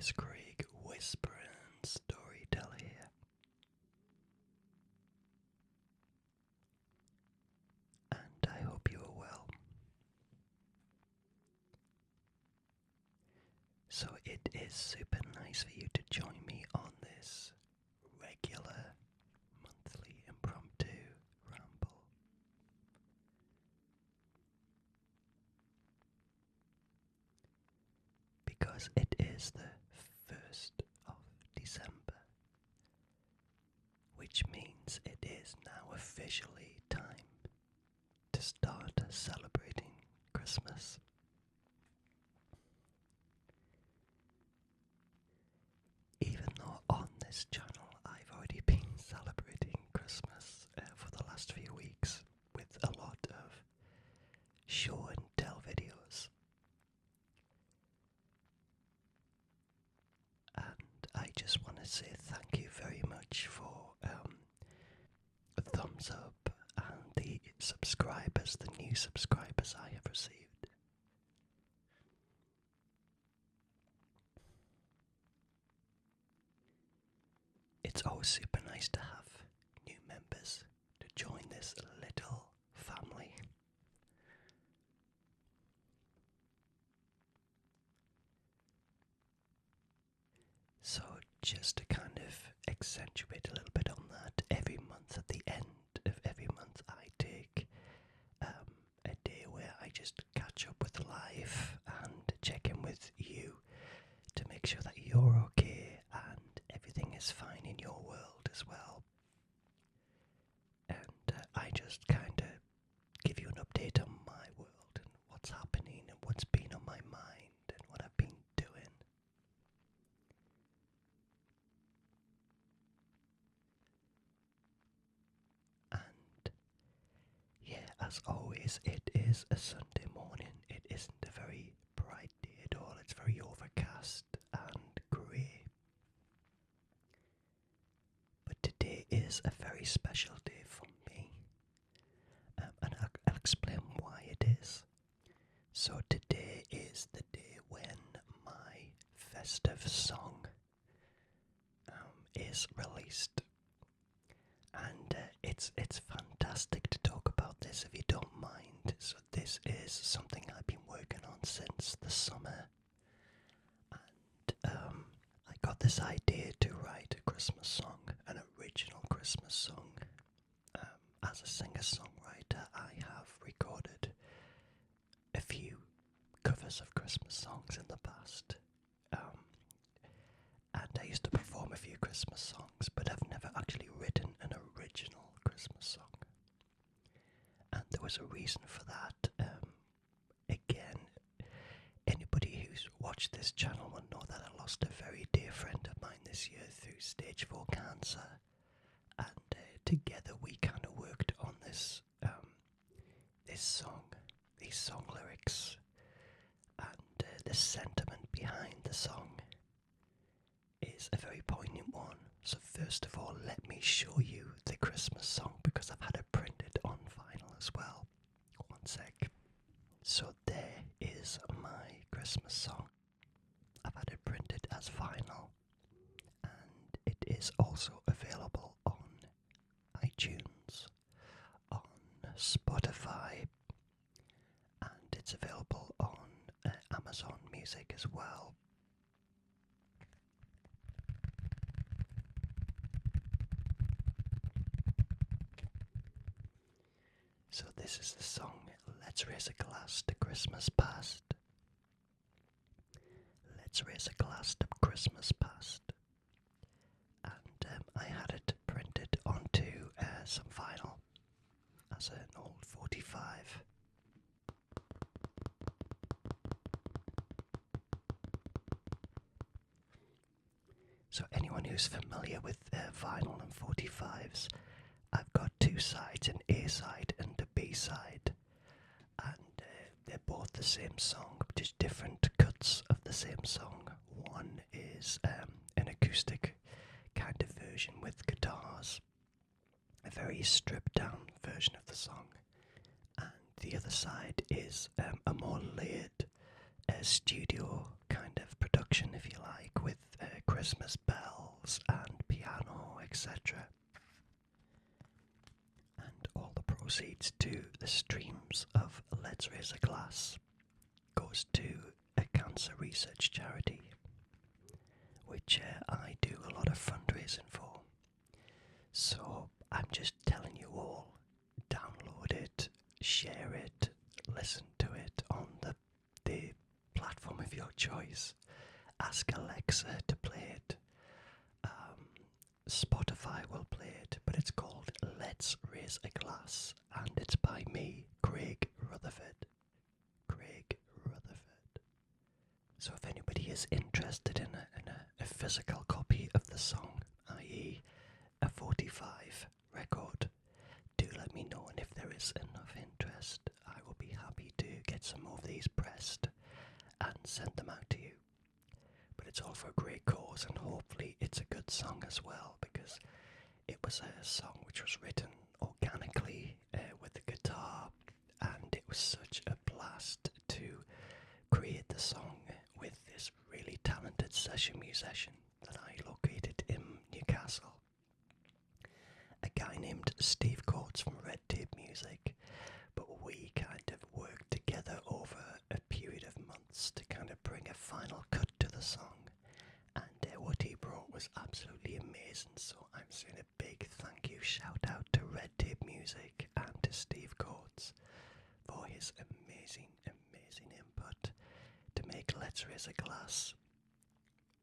is Craig, whispering storyteller here. And I hope you are well. So it is super nice for you to join me on this regular monthly impromptu ramble. Because it is the 1st of December, which means it is now officially time to start celebrating Christmas. Even though on this channel I've already been celebrating Christmas for the last few weeks with a lot of show and tell videos. And I just want to say thank you very much for a thumbs up and the subscribers, the new subscribers I have received. It's always super nice to have new members to join this little family. So just to kind of accentuate a little bit on that, every month at the end of every month I take a day where I just catch up with life and check in with you to make sure that you're okay and everything is fine in your world as well. And I just kind of give you an update on my world and what's happening and what's been on my mind and what I've been doing. And yeah, as always, it is a Sunday morning. It isn't a very bright day at all. It's very overcast and grey. But today is a very special day for me. And I'll explain why it is. So today is the day when my festive song is released. And it's fantastic to talk about this if you don't mind. So this is something I've been working on since the summer. And I got this idea to write a Christmas song, an original Christmas song. As a singer-songwriter, I have recorded a few covers of Christmas songs in the past. And I used to perform a few Christmas songs, but I've never actually written an original Christmas song. And there was a reason for that. Again, anybody who's watched this channel will know that I lost a very dear friend of mine this year through stage 4 cancer. And together we kind of worked on this song, these song lyrics, and the sentiment behind the song is a very poignant one. So first of all, let me show you the Christmas song because I've had it printed on vinyl as well. One sec. So there is my Christmas song. I've had it printed as vinyl, and it is also available on iTunes, on Spotify, and it's available on Amazon Music as well. So this is the song, Let's Raise a Glass to Christmas Past. Let's raise a glass to Christmas past. And I had it printed onto some vinyl as an old 45. So anyone who's familiar with vinyl and 45s, I've got two sides, an A side and a B side, and they're both the same song, but just different cuts of the same song. One is an acoustic kind of version with guitars, a very stripped down version of the song, and the other side is a more layered studio kind of production, if you like, with Christmas bells and piano, etc. And all the proceeds to the streams of Let's Raise a Glass goes to a cancer research charity, which I do a lot of fundraising for. So I'm just telling you all, download it, share it, listen to it on the platform of your choice. Ask Alexa to play it. Spotify will play it, but it's called Let's Raise a Glass, and it's by me, Craig Rutherford. So if anybody is interested in a physical copy of the song, i.e. a 45 record, do let me know, and if there is enough interest, I will be happy to get some of these pressed and send them out to you. But it's all for a great cause, and hopefully it's a good song as well, because it was a song which was written organically with the guitar, and it was such a blast to create the song with this really talented session musician that I located in Newcastle. A guy named Steve Coates from RedTape Music, but we kind of worked together over a period of months to kind of bring a final cut to the song, and what he brought was absolutely amazing. So I'm saying a big thank you, shout out to RedTape Music and to Steve Coates for his amazing input to make Let's Raise a Glass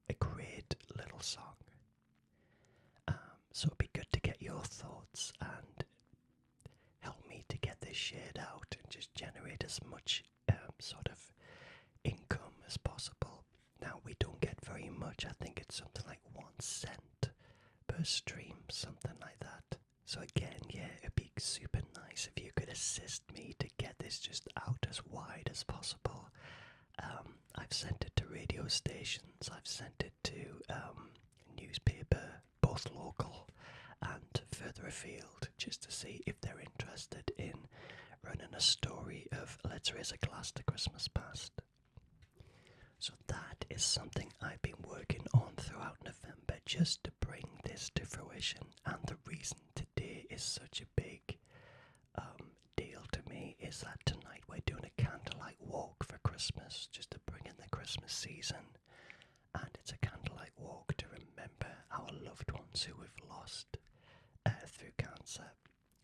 a great little song. So it'd be good to get your thoughts and help me to get this shared out and just generate as much sort of income as possible. Now, we don't get very much. I think it's something like 1 cent per stream, something like that. So again, yeah, it'd be super nice if you could assist me to get this just out as wide as possible. I've sent it to radio stations, I've sent it to newspaper, both local and further afield, just to see if they're interested in running a story of Let's Raise a Glass to Christmas Past. So that is something I've been working on throughout November, just to bring this to fruition. And the reason today is such a big deal to me is that tonight we're doing a candlelight walk for Christmas, just to bring in the Christmas season. And it's a candlelight walk to remember our loved ones who we've lost through cancer.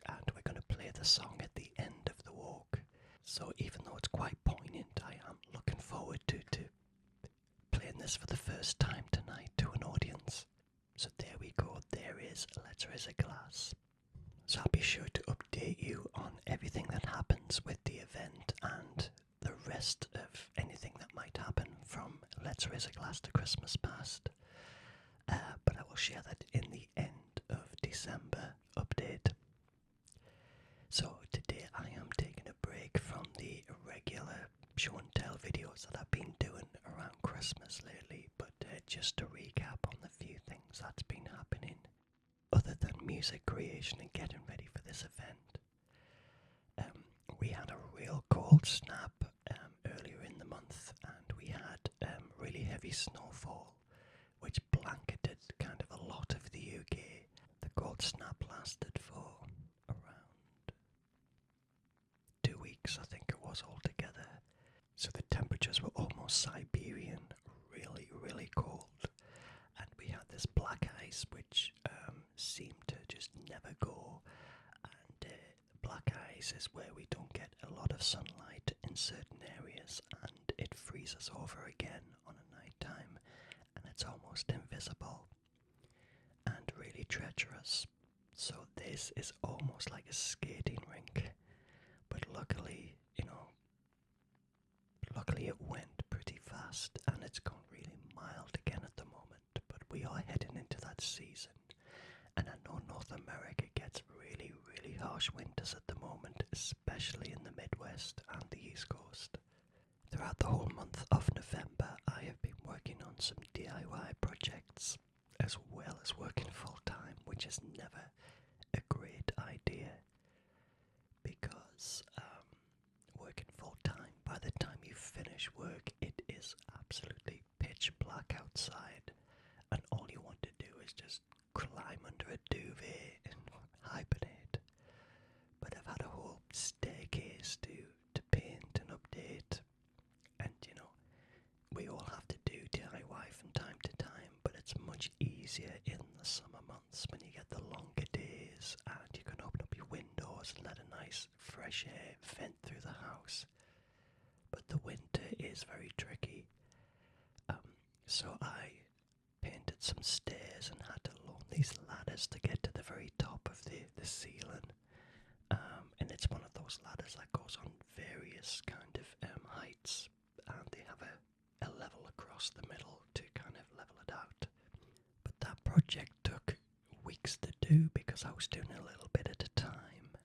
And we're going to play the song at the end of the walk. So even though it's quite poignant, I am looking forward to playing this for the first time tonight to an audience. So there we go, there is Let's Raise a Glass. So I'll be sure to update you on everything that happens with the event and the rest of anything that might happen from Let's Raise a Glass to Christmas Past. But I will share that in the end of December update. So today I am taking a break from the regular show and tell videos that I've been doing around Christmas lately, but just to recap on the few things that's been happening other than music creation and getting ready for this event. We had a real cold snap earlier in the month, and we had really heavy snowfall, which blanketed kind of a lot of the UK. The cold snap lasted for around 2 weeks, I think it was altogether. So the temperatures were almost Siberian, really cold. And we had this black ice which seemed to just never go. And the black ice is where we don't get a lot of sunlight in certain areas, and it freezes over again on a night time, and it's almost invisible and really treacherous. So this is almost like a skating rink, but luckily it went pretty fast, and it's gone really mild again at the moment, but we are heading into that season. And I know North America gets really harsh winters at the moment, especially in the Midwest and the East Coast. Throughout the whole month of November, I have been working on some DIY projects, as well as working full-time, which is never a great idea, because working full-time, by the time you finish work, it is absolutely pitch black outside, and just climb under a duvet and hibernate. But I've had a whole staircase to paint and update, and we all have to do DIY from time to time, but it's much easier in the summer months when you get the longer days and you can open up your windows and let a nice fresh air vent through the house. But the winter is very tricky. So I painted some stairs and had to load these ladders to get to the very top of the ceiling. And it's one of those ladders that goes on various kind of heights, and they have a level across the middle to kind of level it out. But that project took weeks to do because I was doing a little bit at a time,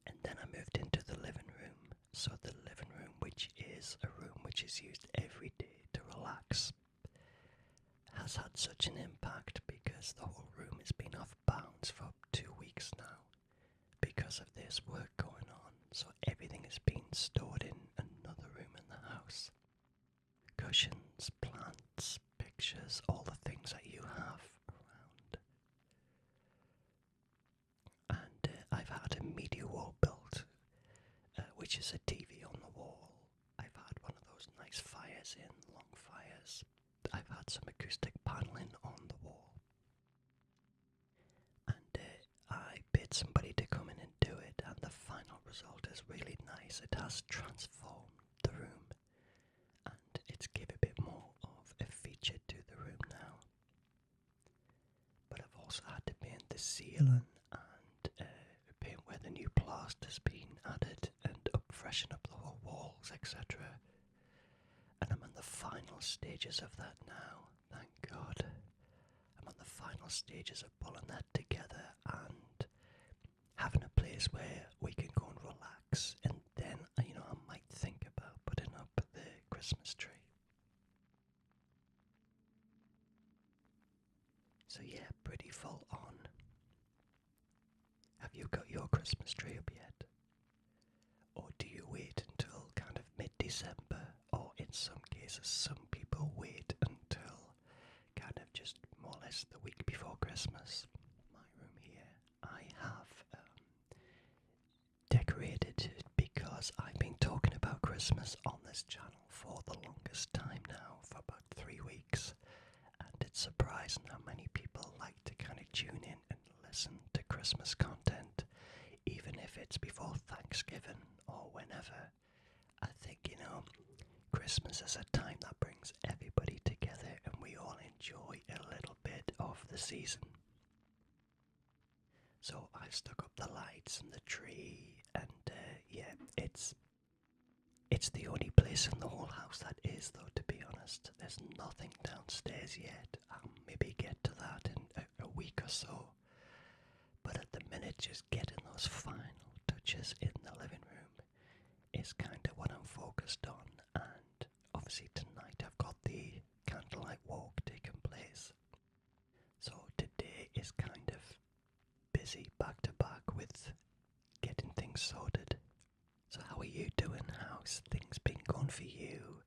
and then I moved into the living room. So the living room, which is a room which is used every day to relax, has had such an impact because the whole room has been off bounds for 2 weeks now because of this work going on. So everything is being stored in another room in the house. Cushions, plants, pictures, all the things that you have around. And I've had a media wall built, which is a TV on the wall. I've had one of those nice fires in, long fires. I've had some acoustic paneling on the wall. And I paid somebody to come in and do it, and the final result is really nice. It has transformed the room, and it's given a bit more of a feature to the room now. But I've also had to paint the ceiling and paint where the new plaster's been added and freshen up the whole walls, etc. And I'm in the final stages of that now, thank God. I'm on the final stages of pulling that together and having a place where we can go and relax, and then, I might think about putting up the Christmas tree. So yeah, pretty full on. Have you got your Christmas tree up yet? Or do you wait until kind of mid-December? Or in some cases, some people wait until kind of just more or less the week before Christmas. My room here, I have decorated it because I've been talking about Christmas on this channel for the longest time now, for about 3 weeks. And it's surprising how many people like to kind of tune in and listen to Christmas content, even if it's before Thanksgiving or whenever. I think, Christmas is a time that brings everybody together and we all enjoy a little bit of the season. So I've stuck up the lights and the tree, and yeah, it's the only place in the whole house that is, though, to be honest. There's nothing downstairs yet. I'll maybe get to that in a week or so. But at the minute, just getting those final touches in the living room is kind of what I'm focused on. And obviously tonight I've got the candlelight walk taking place. So today is kind of busy back to back with getting things sorted. So how are you doing? How's things been going for you?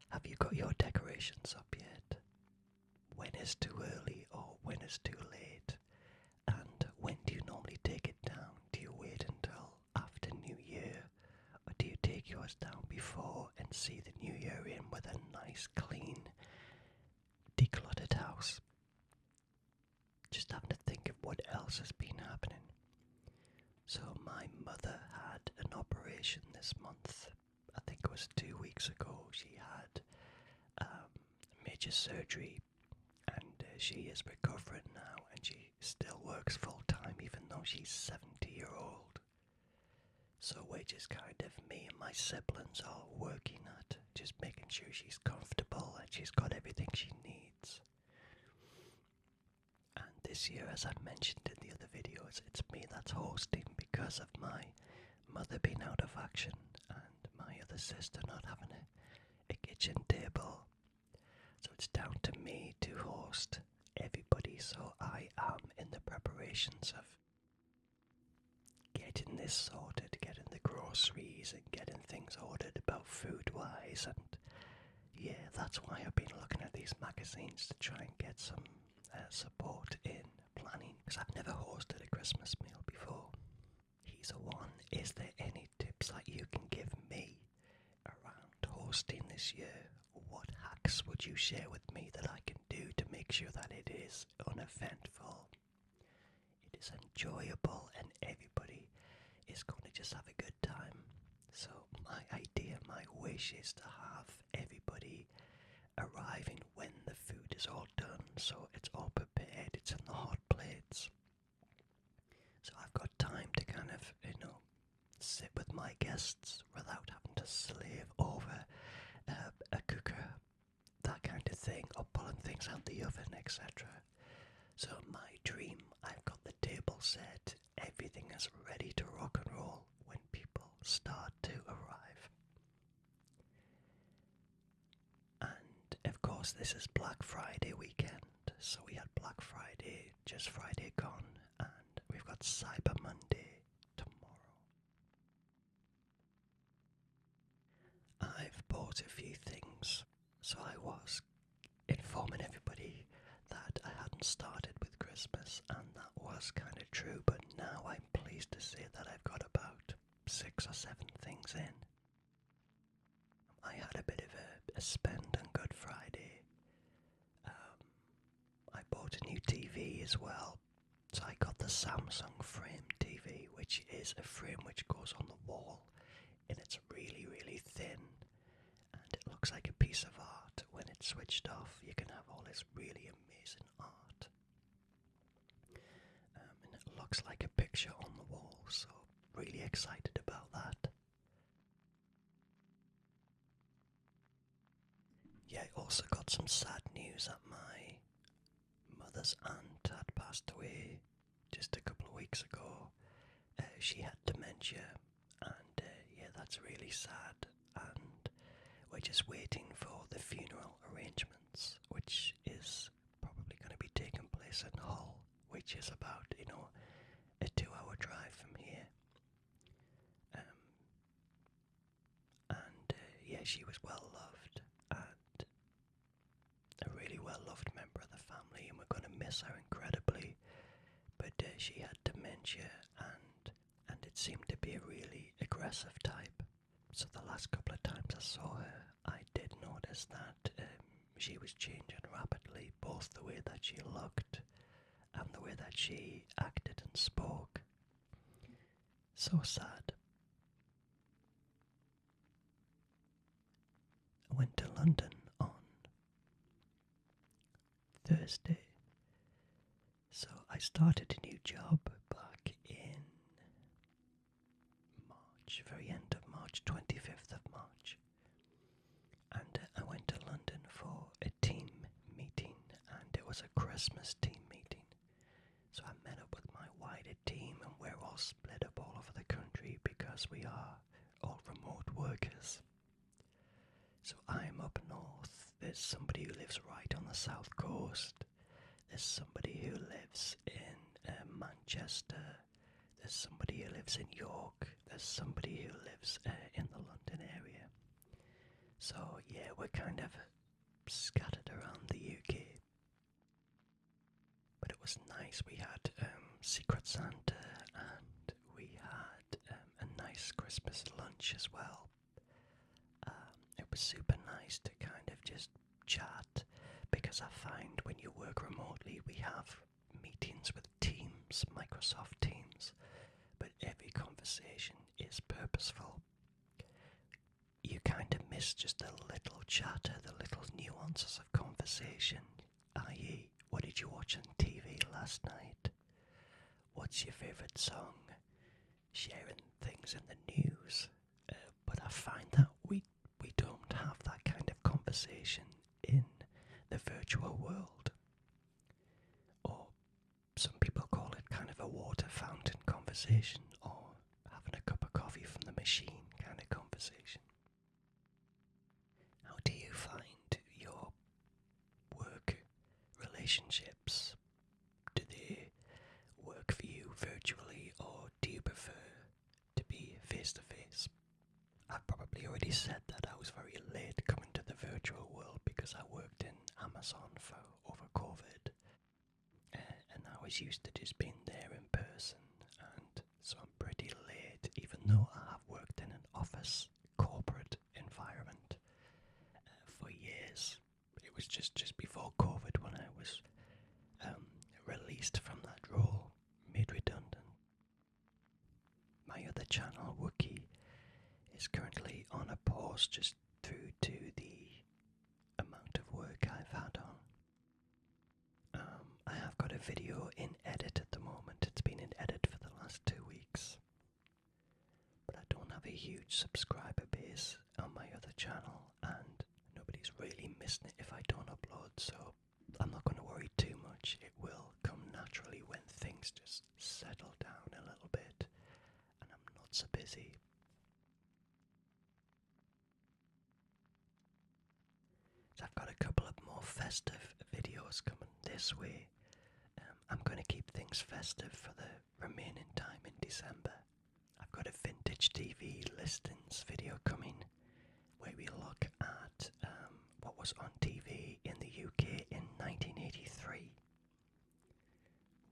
Have you got your decorations up yet? When is too early or when is too late? And when do you normally take it down? Do you wait until after New Year? Or do you take yours down before and see the New Year in with a nice, clean, decluttered house? Just having to think of what else has been happening. So my mother had an operation this month. I think it was 2 weeks ago. She had major surgery, and she is recovering now, and she still works full time even though she's 70-year-old. So we're just kind of, me and my siblings are working at just making sure she's comfortable and she's got everything she needs. And this year, as I mentioned in the other videos, it's me that's hosting because of my mother being out of action and my other sister not having a kitchen table. So it's down to me to host everybody. So I am in the preparations of getting this sorted, getting the groceries and getting things ordered about food-wise, and yeah, that's why I've been looking at the these magazines to try and get some support in planning, because I've never hosted a Christmas meal before. Here's a one. Is there any tips that you can give me around hosting this year? What hacks would you share with me that I can do to make sure that it is uneventful, it is enjoyable, and everybody is going to just have a good time? So my idea, my wish is to have everybody arriving when the food is all done, so it's all prepared, it's in the hot plates. So I've got time to kind of, sit with my guests without having to slave over a cooker, that kind of thing, or pulling things out the oven, etc. So my dream, I've got the table set, everything is ready to rock and roll when people start to arrive. And of course this is Black Friday weekend, so we had Black Friday, just Friday gone, and we've got Cyber Monday tomorrow. I've bought a few things, so I was informing everybody that I hadn't started with Christmas, and that was kind of true, but now I'm pleased to say that I've got about 6 or 7 things in. I had a bit of a spend on Good Friday. I bought a new TV as well, so I got the Samsung frame TV, which is a frame which goes on the wall, and it's really, really thin, and it looks like a piece of art. When it's switched off, you can have all this really amazing art, and it looks like a picture on the wall, so really excited about that. Yeah, I also got some sad news that my mother's aunt had passed away just a couple of weeks ago. She had dementia, and yeah, that's really sad, and we're just waiting for the funeral arrangements, which is probably going to be taking place in Hull, which is about, a 2-hour drive from here. And yeah, she was well loved, and a really well loved member of the family, and we're going to miss her incredibly. But she had dementia, and it seemed to be a really aggressive type. So the last couple of times I saw her, I did notice that she was changing rapidly, both the way that she looked and the way that she acted and spoke. So sad. I went to London on Thursday. So I started a new job back in March, very end of March, 25th of March. And I went to London for a team meeting, and it was a Christmas team meeting. So I met up with my wider team, and we're all split up all over the country because we are all remote workers. So I'm up north, there's somebody who lives right on the south coast, there's somebody who lives in Manchester, there's somebody who lives in York, there's somebody who lives in the London area. So yeah, we're kind of scattered around the UK. But it was nice. We had Secret Santa, and we had a nice Christmas lunch as well. It was super nice to kind of just chat, because I find when you work remotely, we have meetings with Teams, Microsoft Teams, but every conversation is purposeful. You kind of miss just the little chatter, the little nuances of conversation, i.e., what did you watch on TV last night? What's your favourite song? Sharing things in the news. But I find that we don't have that kind of conversation in the virtual world. Or some people call it kind of a water fountain conversation, or having a cup of coffee from the machine kind of conversation. How do you find your work relationships? Do they work for you virtually, or do you prefer to be face to face? I've probably already said that I was very late coming to the virtual world because I worked in Amazon Christmas on for over COVID, and I was used to just being there in person, and so I'm pretty late, even though I have worked in an office corporate environment for years. It was just before COVID when I was released from that role, made redundant. My other channel, Wookie, is currently on a pause just due to the amount of work I've had on. I have got a video in edit at the moment. It's been in edit for the last 2 weeks. But I don't have a huge subscriber base on my other channel, and nobody's really missing it if I don't upload, so I'm not going to worry too much. It will come naturally when things just settle down a little bit and I'm not so busy. So I've got a couple of more festive videos coming this way. I'm going to keep things festive for the remaining time in December. I've got a vintage TV listings video coming where we look at what was on TV in the UK in 1983.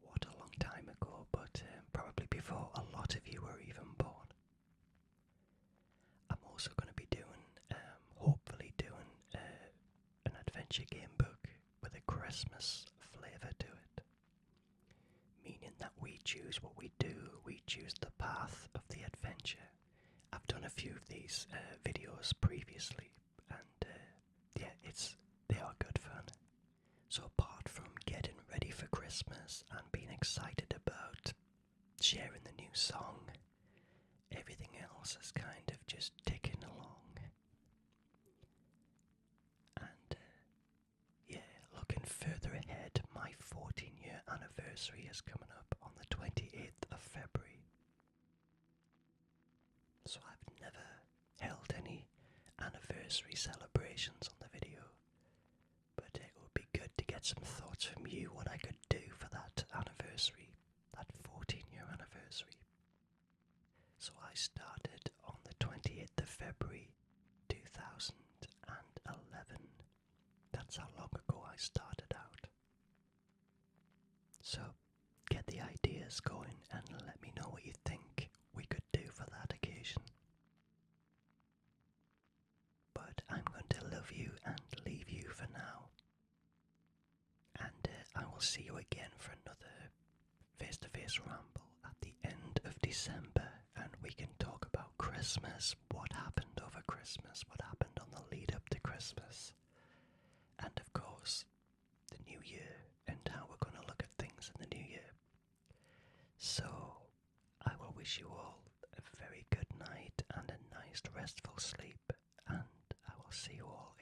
What a long time ago, but probably before a lot of you were even born. I'm also going to be doing, hopefully doing an adventure game book with a Christmas flavour to it. Meaning that we choose what we do, we choose the path of the adventure. I've done a few of these videos previously, and yeah, they are good fun. So apart from getting ready for Christmas and being excited about sharing the new song, everything else is kind of just ticking along. And yeah, looking further ahead, my 14-year anniversary is coming up on the 28th of February. So I've never held any anniversary celebrations on the video, but it would be good to get some thoughts from you what I could do for that anniversary, that 14-year anniversary. So I started on the 28th of February 2011. That's how long ago I started out. So get the ideas going and let me know what you think we could do for that occasion. But I'm going to love you and leave you for now. And I will see you again for another face-to-face ramble at the end of December, and we can talk about Christmas, what happened over Christmas, what happened on the lead up to Christmas, and of course, the new year and how we're going to look at things in the new year. So, I will wish you all a very good night and a nice restful sleep, and I will see you all